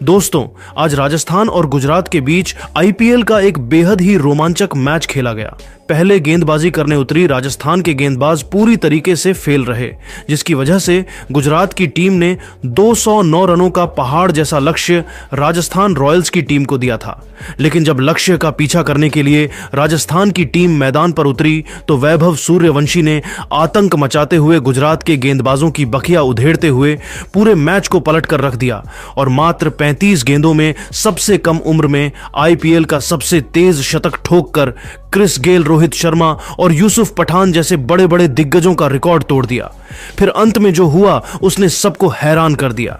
दोस्तों, आज राजस्थान और गुजरात के बीच आईपीएल का एक बेहद ही रोमांचक मैच खेला गया। पहले गेंदबाजी करने उतरी राजस्थान के गेंदबाज पूरी तरीके से फेल रहे, जिसकी वजह से गुजरात की टीम ने 209 रनों का पहाड़ जैसा लक्ष्य राजस्थान रॉयल्स की टीम को दिया था। लेकिन जब लक्ष्य का पीछा करने के लिए राजस्थान की टीम मैदान पर उतरी तो वैभव सूर्यवंशी ने आतंक मचाते हुए गुजरात के गेंदबाजों की बखिया उधेड़ते हुए पूरे मैच को पलट कर रख दिया और मात्र 35 गेंदों में सबसे कम उम्र में आईपीएल का सबसे तेज शतक ठोककर क्रिस गेल, रोहित शर्मा और यूसुफ पठान जैसे बड़े बड़े दिग्गजों का रिकॉर्ड तोड़ दिया। फिर अंत में जो हुआ उसने सबको हैरान कर दिया।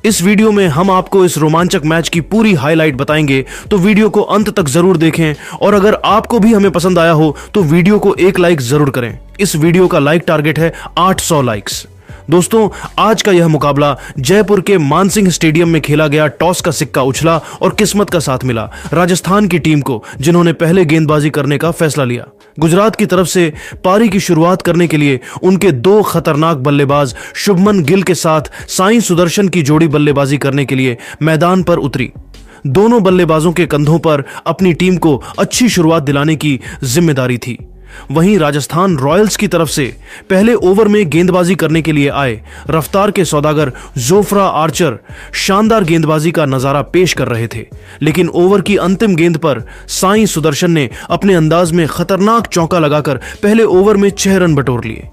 इस वीडियो में हम आपको इस रोमांचक मैच की पूरी हाईलाइट बताएंगे, तो वीडियो को अंत तक जरूर देखें। और अगर आपको भी हमें पसंद आया हो तो वीडियो को एक लाइक जरूर करें। इस वीडियो का लाइक टारगेट है 800 लाइक्स। दोस्तों, आज का यह मुकाबला जयपुर के मानसिंह स्टेडियम में खेला गया। टॉस का सिक्का उछला और किस्मत का साथ मिला राजस्थान की टीम को, जिन्होंने पहले गेंदबाजी करने का फैसला लिया। गुजरात की तरफ से पारी की शुरुआत करने के लिए उनके दो खतरनाक बल्लेबाज शुभमन गिल के साथ साई सुदर्शन की जोड़ी बल्लेबाजी करने के लिए मैदान पर उतरी। दोनों बल्लेबाजों के कंधों पर अपनी टीम को अच्छी शुरुआत दिलाने की जिम्मेदारी थी। वहीं राजस्थान रॉयल्स की तरफ से पहले ओवर में गेंदबाजी करने के लिए आए रफ्तार के सौदागर जोफ्रा आर्चर शानदार गेंदबाजी का नजारा पेश कर रहे थे। लेकिन ओवर की अंतिम गेंद पर साई सुदर्शन ने अपने अंदाज में खतरनाक चौका लगाकर पहले ओवर में 6 रन बटोर लिए।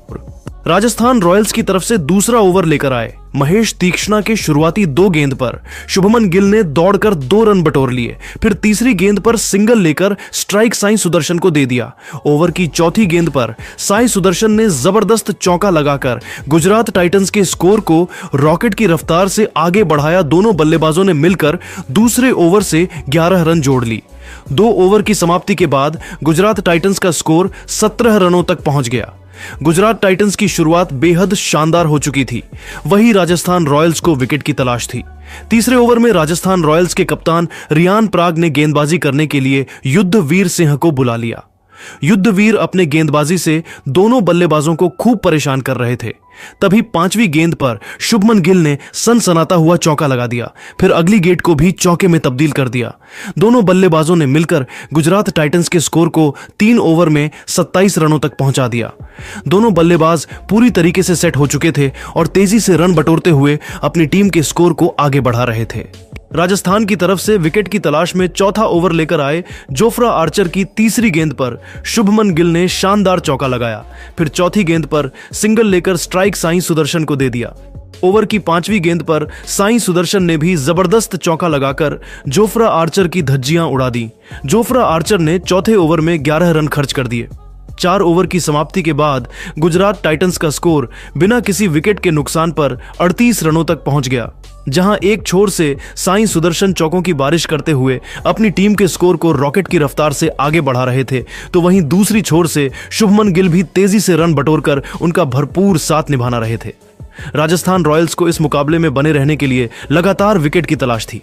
राजस्थान रॉयल्स की तरफ से दूसरा ओवर लेकर आए महेश तीक्ष्णा के शुरुआती 2 गेंद पर शुभमन गिल ने दौड़कर 2 रन बटोर लिए। फिर तीसरी गेंद पर सिंगल लेकर स्ट्राइक साई सुदर्शन को दे दिया। ओवर की चौथी गेंद पर साई सुदर्शन ने जबरदस्त चौका लगाकर गुजरात टाइटंस के स्कोर को रॉकेट की रफ्तार से आगे बढ़ाया। दोनों बल्लेबाजों ने मिलकर दूसरे ओवर से 11 रन जोड़ ली। 2 ओवर की समाप्ति के बाद गुजरात टाइटंस का स्कोर 17 रनों तक पहुंच गया। गुजरात टाइटंस की शुरुआत बेहद शानदार हो चुकी थी। वहीं राजस्थान रॉयल्स को विकेट की तलाश थी। तीसरे ओवर में राजस्थान रॉयल्स के कप्तान रियान पराग ने गेंदबाजी करने के लिए युद्धवीर सिंह को बुला लिया। युद्धवीर अपने गेंदबाजी से दोनों बल्लेबाजों को खूब परेशान कर रहे थे। तभी 5वीं गेंद पर शुभमन गिल ने सनसनाता हुआ चौका लगा दिया। फिर अगली गेंद को भी चौके में तब्दील कर दिया। दोनों बल्लेबाजों ने मिलकर गुजरात टाइटंस के स्कोर को 3 ओवर में 27 रनों तक पहुंचा दिया। दोनों बल्लेबाज पूरी तरीके से सेट हो चुके थे और तेजी से रन बटोरते हुए अपनी टीम के स्कोर को आगे बढ़ा रहे थे। राजस्थान की तरफ से विकेट की तलाश में चौथा ओवर लेकर आए जोफ्रा आर्चर की तीसरी गेंद पर शुभमन गिल ने शानदार चौका लगाया। फिर चौथी गेंद पर सिंगल लेकर स्ट्राइक साई सुदर्शन को दे दिया। ओवर की 5वीं गेंद पर साई सुदर्शन ने भी जबरदस्त चौका लगाकर जोफ्रा आर्चर की धज्जियां उड़ा दी। जोफ्रा आर्चर ने चौथे ओवर में 11 रन खर्च कर दिए। 4 ओवर की समाप्ति के बाद गुजरात टाइटंस का स्कोर बिना किसी विकेट के नुकसान पर 38 रनों तक पहुंच गया। जहां एक छोर से साई सुदर्शन चौकों की बारिश करते हुए अपनी टीम के स्कोर को रॉकेट की रफ्तार से आगे बढ़ा रहे थे, तो वहीं दूसरी छोर से शुभमन गिल भी तेजी से रन बटोरकर उनका भरपूर साथ निभाना रहे थे। राजस्थान रॉयल्स को इस मुकाबले में बने रहने के लिए लगातार विकेट की तलाश थी।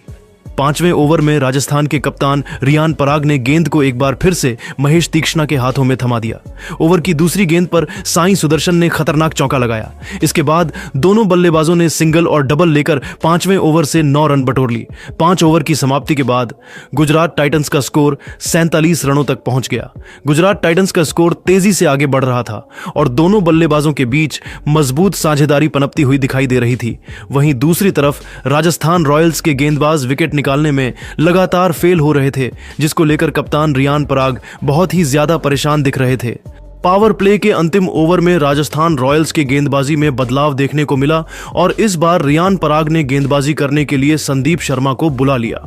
5वें ओवर में राजस्थान के कप्तान रियान पराग ने गेंद को एक बार फिर से महेश तीक्ष्णा के हाथों में थमा दिया। ओवर की दूसरी गेंद पर साई सुदर्शन ने खतरनाक चौका लगाया। इसके बाद दोनों बल्लेबाजों ने सिंगल और डबल लेकर 5वें ओवर से 9 रन बटोर ली। 5 ओवर की समाप्ति के बाद गुजरात टाइटंस का स्कोर 47 रनों तक पहुंच गया। गुजरात टाइटंस का स्कोर तेजी से आगे बढ़ रहा था और दोनों बल्लेबाजों के बीच मजबूत साझेदारी पनपती हुई दिखाई दे रही थी। वहीं दूसरी तरफ राजस्थान रॉयल्स के गेंदबाज विकेट निकालने में लगातार फेल हो रहे थे, जिसको लेकर कप्तान रियान पराग बहुत ही ज्यादा परेशान दिख रहे थे। पावर प्ले के अंतिम ओवर में राजस्थान रॉयल्स के गेंदबाजी में बदलाव देखने को मिला और इस बार रियान पराग ने गेंदबाजी करने के लिए संदीप शर्मा को बुला लिया।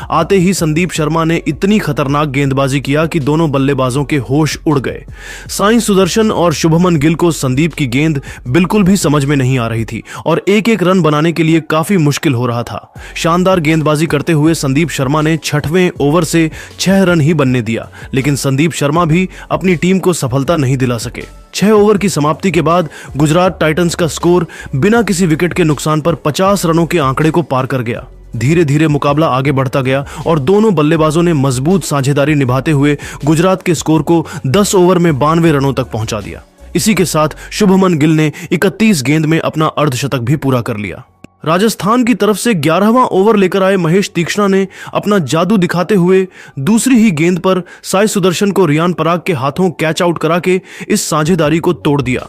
आते ही संदीप शर्मा ने इतनी खतरनाक गेंदबाजी किया कि दोनों बल्लेबाजों के होश उड़ गए। साई सुदर्शन और शुभमन गिल को संदीप की गेंद बिल्कुल भी समझ में नहीं आ रही थी और एक रन बनाने के लिए काफी मुश्किल हो रहा था। शानदार गेंदबाजी करते हुए संदीप शर्मा ने 6वें ओवर से 6 रन ही बनने दिया, लेकिन संदीप शर्मा भी अपनी टीम को सफलता नहीं दिला सके। 6 ओवर की समाप्ति के बाद गुजरात टाइटंस का स्कोर बिना किसी विकेट के नुकसान पर 50 रनों के आंकड़े को पार कर गया। धीरे धीरे मुकाबला आगे बढ़ता गया और दोनों बल्लेबाजों ने मजबूत साझेदारी निभाते हुए गुजरात के स्कोर को 10 ओवर में 92 रनों तक पहुंचा दिया। इसी के साथ शुभमन गिल ने 31 गेंद में अपना अर्धशतक भी पूरा कर लिया। राजस्थान की तरफ से 11वां ओवर लेकर आए महेश तीक्ष्णा ने अपना जादू दिखाते हुए दूसरी ही गेंद पर साई सुदर्शन को रियान पराग के हाथों कैच आउट करा के इस साझेदारी को तोड़ दिया।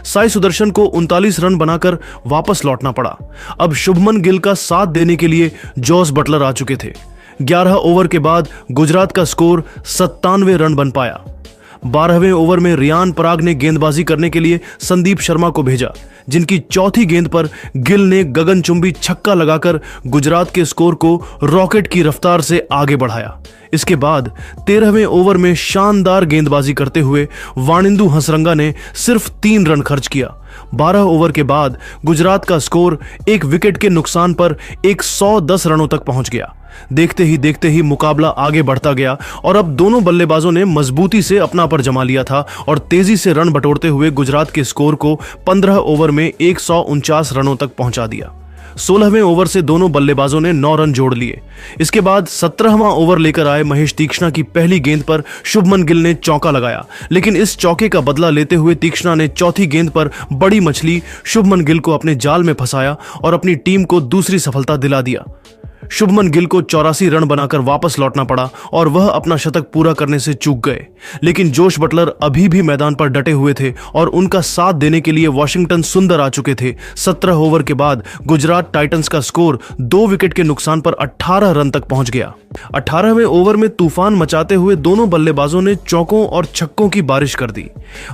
साई सुदर्शन को 39 रन बनाकर वापस लौटना पड़ा। अब शुभमन गिल का साथ देने के लिए जॉस बटलर आ चुके थे। 11 ओवर के बाद गुजरात का स्कोर 97 रन बन पाया। 12वें ओवर में रियान पराग ने गेंदबाजी करने के लिए संदीप शर्मा को भेजा, जिनकी चौथी गेंद पर गिल ने गगनचुंबी छक्का लगाकर गुजरात के स्कोर को रॉकेट की रफ्तार से आगे बढ़ाया। इसके बाद 13वें ओवर में शानदार गेंदबाजी करते हुए वाणिंदु हंसरंगा ने सिर्फ 3 रन खर्च किया। 12 ओवर के बाद गुजरात का स्कोर एक विकेट के नुकसान पर 110 रनों तक पहुंच गया। देखते ही मुकाबला आगे बढ़ता गया और अब दोनों बल्लेबाजों ने मजबूती से अपना पर जमा लिया था और तेजी से रन बटोरते हुए गुजरात के स्कोर को 15 ओवर में 149 रनों तक पहुंचा दिया। 16वें ओवर से दोनों बल्लेबाजों ने 9 रन जोड़ लिए। इसके बाद 17वां ओवर लेकर आए महेश तीक्ष्णा की पहली गेंद पर शुभमन गिल ने चौका लगाया, लेकिन इस चौके का बदला लेते हुए तीक्ष्णा ने चौथी गेंद पर बड़ी मछली शुभमन गिल को अपने जाल में फंसाया और अपनी टीम को दूसरी सफलता दिला दिया। शुभमन गिल को 84 रन बनाकर वापस लौटना पड़ा और वह अपना शतक पूरा करने से चूक गए, लेकिन जोश बटलर अभी भी मैदान पर डटे हुए थे और उनका साथ देने के लिए वाशिंगटन सुंदर आ चुके थे। 17 ओवर के बाद गुजरात टाइटंस का स्कोर 2 विकेट के नुकसान पर 18 रन तक पहुंच गया। 18वें ओवर में तूफान मचाते हुए दोनों बल्लेबाजों ने चौकों और छक्कों की बारिश कर दी।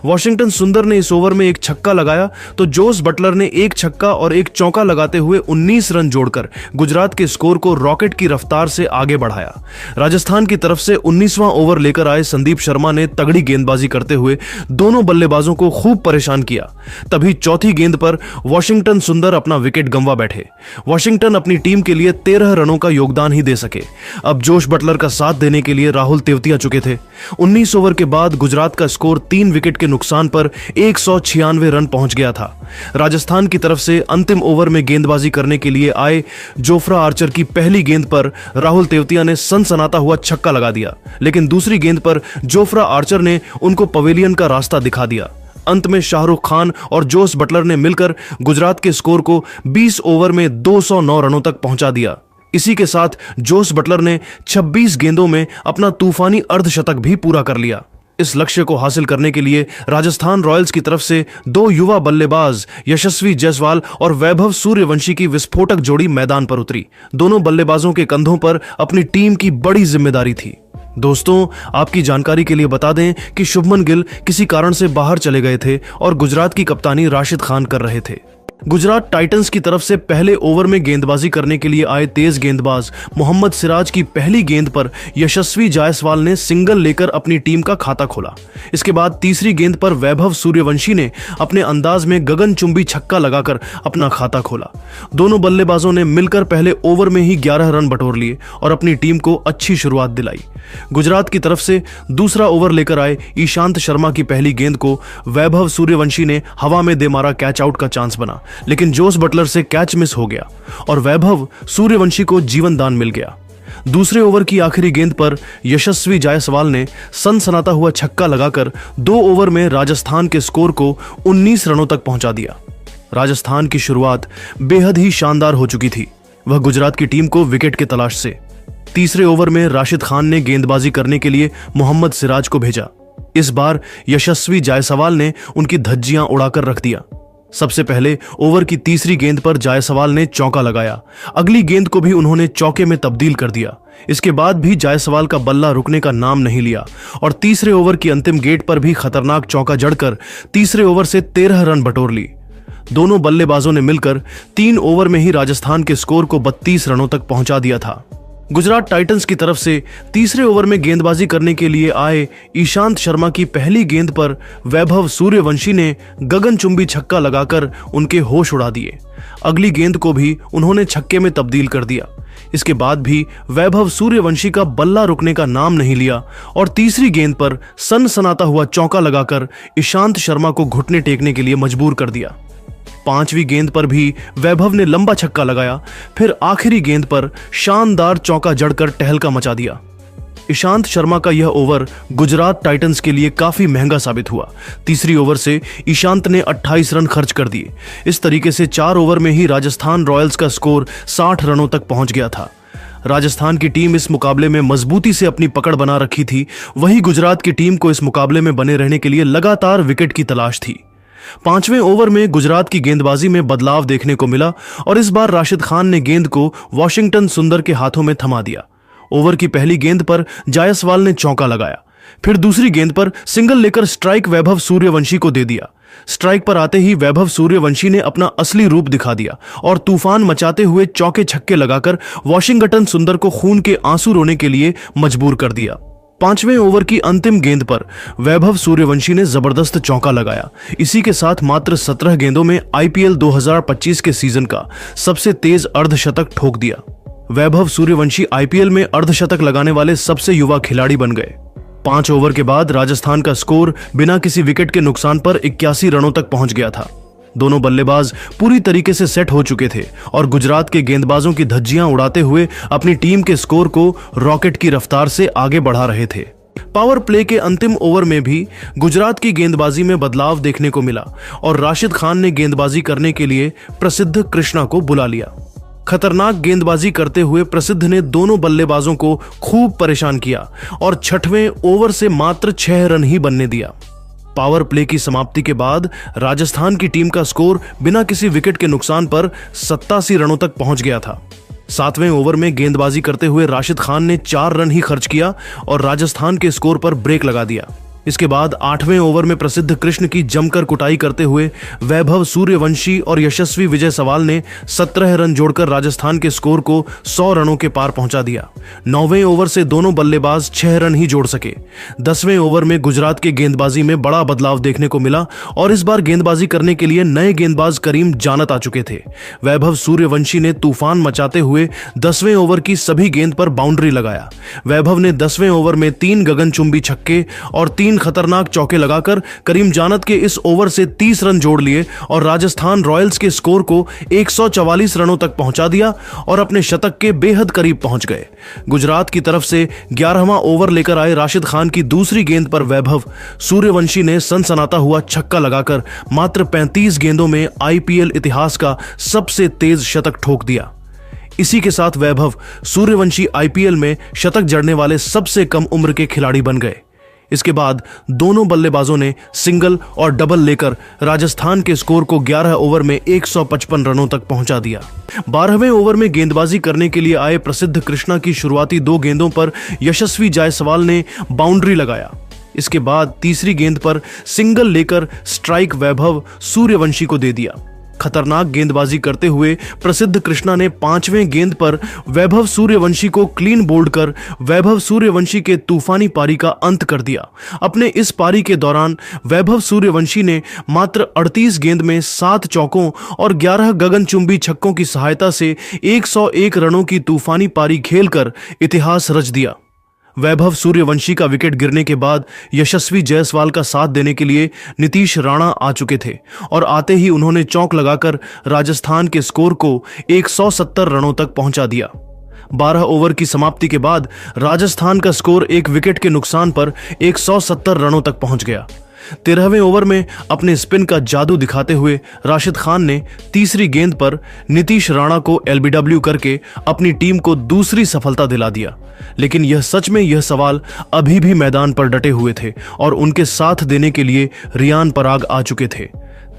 वाशिंगटन सुंदर ने इस ओवर में एक छक्का लगाया तो जोस बटलर ने एक छक्का और एक चौका लगाते हुए 19 रन जोड़कर गुजरात के स्कोर को रॉकेट की रफ्तार से आगे बढ़ाया। राजस्थान की तरफ से 19वां ओवर लेकर आए संदीप शर्मा ने तगड़ी गेंदबाजी करते हुए दोनों बल्लेबाजों को खूब परेशान किया। तभी चौथी गेंद पर वाशिंगटन सुंदर अपना विकेट गंवा बैठे। वाशिंगटन अपनी टीम के लिए 13 रनों का योगदान ही दे सके। अब जोश बटलर का साथ देने के लिए राहुल तेवतिया चुके थे। 19 ओवर के बाद गुजरात का स्कोर 3 विकेट के नुकसान पर 196 रन पहुंच गया था। राजस्थान की तरफ से अंतिम ओवर में गेंदबाजी करने के लिए आए जोफ्रा आर्चर की पहली गेंद पर राहुल तेवतिया ने सनसनाता हुआ छक्का लगा दिया, लेकिन दूसरी गेंद पर जोफ्रा आर्चर ने उनको पवेलियन का रास्ता दिखा दिया। अंत में शाहरुख खान और जोस बटलर ने मिलकर गुजरात के स्कोर को 20 ओवर में 209 रनों तक पहुंचा दिया। इसी के साथ जोस बटलर ने 26 गेंदों में अपना तूफानी अर्धशतक भी पूरा कर लिया। इस लक्ष्य को हासिल करने के लिए राजस्थान रॉयल्स की तरफ से 2 युवा बल्लेबाज यशस्वी जायसवाल और वैभव सूर्यवंशी की विस्फोटक जोड़ी मैदान पर उतरी। दोनों बल्लेबाजों के कंधों पर अपनी टीम की बड़ी जिम्मेदारी थी। दोस्तों, आपकी जानकारी के लिए बता दें कि शुभमन गिल किसी कारण से बाहर चले गए थे और गुजरात की कप्तानी राशिद खान कर रहे थे। गुजरात टाइटंस की तरफ से पहले ओवर में गेंदबाजी करने के लिए आए तेज गेंदबाज मोहम्मद सिराज की पहली गेंद पर यशस्वी जायसवाल ने सिंगल लेकर अपनी टीम का खाता खोला। इसके बाद तीसरी गेंद पर वैभव सूर्यवंशी ने अपने अंदाज में गगनचुंबी छक्का लगाकर अपना खाता खोला। दोनों बल्लेबाजों ने मिलकर पहले ओवर में ही 11 रन बटोर लिए और अपनी टीम को अच्छी शुरुआत दिलाई। गुजरात की तरफ से दूसरा ओवर लेकर आए ईशांत शर्मा की पहली गेंद को वैभव सूर्यवंशी ने हवा में दे मारा कैच आउट का चांस बना, लेकिन जोस बटलर से कैच मिस हो गया और वैभव सूर्यवंशी को जीवन दान मिल गया। दूसरे ओवर की आखिरी गेंद पर यशस्वी जायसवाल ने सनसनाता हुआ छक्का लगाकर 2 ओवर में राजस्थान के स्कोर को 19 रनों तक पहुंचा दिया। राजस्थान की शुरुआत बेहद ही शानदार हो चुकी थी, वह गुजरात की टीम को विकेट की तलाश से। तीसरे ओवर में राशिद खान ने गेंदबाजी करने के लिए मोहम्मद सिराज को भेजा। इस बार यशस्वी जायसवाल ने उनकी धज्जियां उड़ाकर रख दिया। सबसे पहले ओवर की तीसरी गेंद पर जायसवाल ने चौका लगाया। अगली गेंद को भी उन्होंने चौके में तब्दील कर दिया। इसके बाद भी जायसवाल का बल्ला रुकने का नाम नहीं लिया और तीसरे ओवर की अंतिम गेंद पर भी खतरनाक चौका जड़कर तीसरे ओवर से 13 रन बटोर ली। दोनों बल्लेबाजों ने मिलकर 3 ओवर में ही राजस्थान के स्कोर को 32 रनों तक पहुंचा दिया था। गुजरात टाइटंस की तरफ से तीसरे ओवर में गेंदबाजी करने के लिए आए ईशांत शर्मा की पहली गेंद पर वैभव सूर्यवंशी ने गगनचुंबी छक्का लगाकर उनके होश उड़ा दिए। अगली गेंद को भी उन्होंने छक्के में तब्दील कर दिया। इसके बाद भी वैभव सूर्यवंशी का बल्ला रुकने का नाम नहीं लिया और तीसरी गेंद पर सनसनाता हुआ चौका लगाकर ईशांत शर्मा को घुटने टेकने के लिए मजबूर कर दिया। 5वीं गेंद पर भी वैभव ने लंबा छक्का लगाया, फिर आखिरी गेंद पर शानदार चौका जड़कर टहलका मचा दिया। ईशांत शर्मा का यह ओवर गुजरात टाइटंस के लिए काफी महंगा साबित हुआ। तीसरी ओवर से ईशांत ने 28 रन खर्च कर दिए। इस तरीके से 4 ओवर में ही राजस्थान रॉयल्स का स्कोर 60 रनों तक पहुंच गया था। राजस्थान की टीम इस मुकाबले में मजबूती से अपनी पकड़ बना रखी थी, वहीं गुजरात की टीम को इस मुकाबले में बने रहने के लिए लगातार विकेट की तलाश थी। 5वें ओवर में गुजरात की गेंदबाजी में बदलाव देखने को मिला और इस बार राशिद खान ने गेंद को वॉशिंगटन सुंदर के हाथों में थमा दिया। ओवर की पहली गेंद पर जायसवाल ने चौका लगाया, फिर दूसरी गेंद पर सिंगल लेकर स्ट्राइक वैभव सूर्यवंशी को दे दिया। स्ट्राइक पर आते ही वैभव सूर्यवंशी ने अपना असली रूप दिखा दिया और तूफान मचाते हुए चौके छक्के लगाकर वॉशिंगटन सुंदर को खून के आंसू रोने के लिए मजबूर कर दिया। 5वें ओवर की अंतिम गेंद पर वैभव सूर्यवंशी ने जबरदस्त चौका लगाया। इसी के साथ मात्र 17 गेंदों में आईपीएल 2025 के सीजन का सबसे तेज अर्धशतक ठोक दिया। वैभव सूर्यवंशी आईपीएल में अर्धशतक लगाने वाले सबसे युवा खिलाड़ी बन गए। 5 ओवर के बाद राजस्थान का स्कोर बिना किसी विकेट के नुकसान पर 81 रनों तक पहुंच गया था। दोनों बल्लेबाज पूरी तरीके से सेट हो चुके थे और गुजरात के गेंदबाजों की धज्जियां उड़ाते हुए अपनी टीम के स्कोर को रॉकेट की रफ्तार से आगे बढ़ा रहे थे। पावर प्ले के अंतिम ओवर में भी गुजरात की गेंदबाजी में बदलाव देखने को मिला और राशिद खान ने गेंदबाजी करने के लिए प्रसिद्ध कृष्णा को बुला लिया। खतरनाक गेंदबाजी करते हुए प्रसिद्ध ने दोनों बल्लेबाजों को खूब परेशान किया और 6वें ओवर से मात्र 6 रन ही बनने दिया। पावर प्ले की समाप्ति के बाद राजस्थान की टीम का स्कोर बिना किसी विकेट के नुकसान पर 87 रनों तक पहुंच गया था। 7वें ओवर में गेंदबाजी करते हुए राशिद खान ने 4 रन ही खर्च किया और राजस्थान के स्कोर पर ब्रेक लगा दिया। इसके बाद 8वें ओवर में प्रसिद्ध कृष्ण की जमकर कुटाई करते हुए वैभव सूर्यवंशी और यशस्वी विजय सवाल ने 17 रन जोड़कर राजस्थान के स्कोर को 100 रनों के पार पहुंचा दिया। 9वें ओवर से दोनों बल्लेबाज 6 रन ही जोड़ सके। 10वें ओवर में गुजरात के गेंदबाजी में बड़ा बदलाव देखने को मिला और इस बार गेंदबाजी करने के लिए नए गेंदबाज करीम जानत आ चुके थे। वैभव सूर्यवंशी ने तूफान मचाते हुए 10वें ओवर की सभी गेंद पर बाउंड्री लगाया। वैभव ने 10वें ओवर में 3 गगनचुंबी छक्के और 3 खतरनाक चौके लगाकर करीम जानत के इस ओवर से 30 रन जोड़ लिए और राजस्थान रॉयल्स के स्कोर को 144 रनों तक पहुंचा दिया और अपने शतक के बेहद करीब पहुंच गए। गुजरात की तरफ से 11वां ओवर लेकर आए राशिद खान की दूसरी गेंद पर वैभव सूर्यवंशी ने सनसनाता हुआ छक्का लगाकर मात्र 35 गेंदों में आईपीएल इतिहास का सबसे तेज शतक ठोक दिया। इसी के साथ वैभव सूर्यवंशी आईपीएल में शतक जड़ने वाले सबसे कम उम्र के खिलाड़ी बन गए। इसके बाद दोनों बल्लेबाजों ने सिंगल और डबल लेकर राजस्थान के स्कोर को 11 ओवर में 155 रनों तक पहुंचा दिया। 12वें ओवर में गेंदबाजी करने के लिए आए प्रसिद्ध कृष्णा की शुरुआती 2 गेंदों पर यशस्वी जायसवाल ने बाउंड्री लगाया। इसके बाद तीसरी गेंद पर सिंगल लेकर स्ट्राइक वैभव सूर्यवंशी को दे दिया। खतरनाक गेंदबाजी करते हुए प्रसिद्ध कृष्णा ने 5वें गेंद पर वैभव सूर्यवंशी को क्लीन बोल्ड कर वैभव सूर्यवंशी के तूफानी पारी का अंत कर दिया। अपने इस पारी के दौरान वैभव सूर्यवंशी ने मात्र 38 गेंद में 7 चौकों और 11 गगनचुंबी छक्कों की सहायता से 101 रनों की तूफानी पारी खेलकर इतिहास रच दिया। वैभव सूर्यवंशी का विकेट गिरने के बाद यशस्वी जायसवाल का साथ देने के लिए नीतीश राणा आ चुके थे और आते ही उन्होंने चौक लगाकर राजस्थान के स्कोर को 170 रनों तक पहुंचा दिया। 12 ओवर की समाप्ति के बाद राजस्थान का स्कोर 1 विकेट के नुकसान पर 170 रनों तक पहुंच गया। 13वें ओवर में अपने स्पिन का जादू दिखाते हुए राशिद खान ने तीसरी गेंद पर नीतीश राणा को एलबीडब्ल्यू करके अपनी टीम को दूसरी सफलता दिला दिया। लेकिन यह सवाल अभी भी मैदान पर डटे हुए थे और उनके साथ देने के लिए रियान पराग आ चुके थे।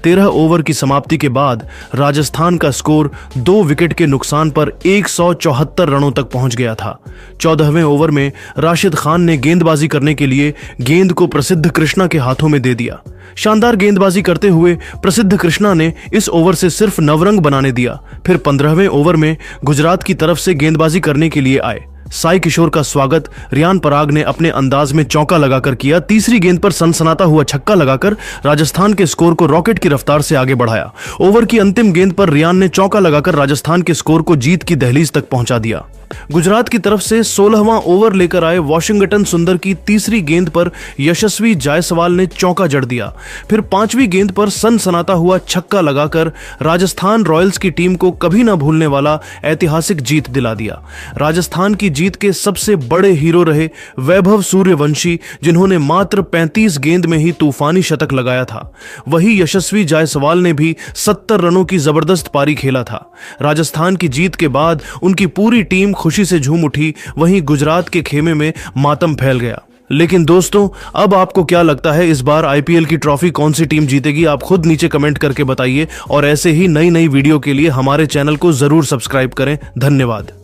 13 ओवर की समाप्ति के बाद राजस्थान का स्कोर 2 विकेट के नुकसान पर 174 रनों तक पहुंच गया था। 14वें ओवर में राशिद खान ने गेंदबाजी करने के लिए गेंद को प्रसिद्ध कृष्णा के हाथों में दे दिया। शानदार गेंदबाजी करते हुए प्रसिद्ध कृष्णा ने इस ओवर से सिर्फ नवरंग बनाने दिया। फिर 15वें ओवर में गुजरात की तरफ से गेंदबाजी करने के लिए आए साई किशोर का स्वागत रियान पराग ने अपने अंदाज में चौका लगाकर किया। तीसरी गेंद पर सनसनाता हुआ छक्का लगाकर राजस्थान के स्कोर को रॉकेट की रफ्तार से आगे बढ़ाया। ओवर की अंतिम गेंद पर रियान ने चौका लगाकर राजस्थान के स्कोर को जीत की दहलीज तक पहुंचा दिया। गुजरात की तरफ से 16वां ओवर लेकर आए वाशिंगटन सुंदर की तीसरी गेंद पर यशस्वी जायसवाल ने चौका जड़ दिया। फिर 5वीं गेंद पर सनसनाता हुआ छक्का लगाकर राजस्थान रॉयल्स की टीम को कभी ना भूलने वाला ऐतिहासिक जीत दिला दिया। राजस्थान की जीत के सबसे बड़े हीरो रहे वैभव सूर्यवंशी, जिन्होंने मात्र 35 गेंद में ही तूफानी शतक लगाया था। वही यशस्वी जायसवाल ने भी 70 रनों की जबरदस्त पारी खेला था। राजस्थान की जीत के बाद उनकी पूरी टीम खुशी से झूम उठी, वहीं गुजरात के खेमे में मातम फैल गया। लेकिन दोस्तों, अब आपको क्या लगता है इस बार आईपीएल की ट्रॉफी कौन सी टीम जीतेगी? आप खुद नीचे कमेंट करके बताइए और ऐसे ही नई नई वीडियो के लिए हमारे चैनल को जरूर सब्सक्राइब करें। धन्यवाद।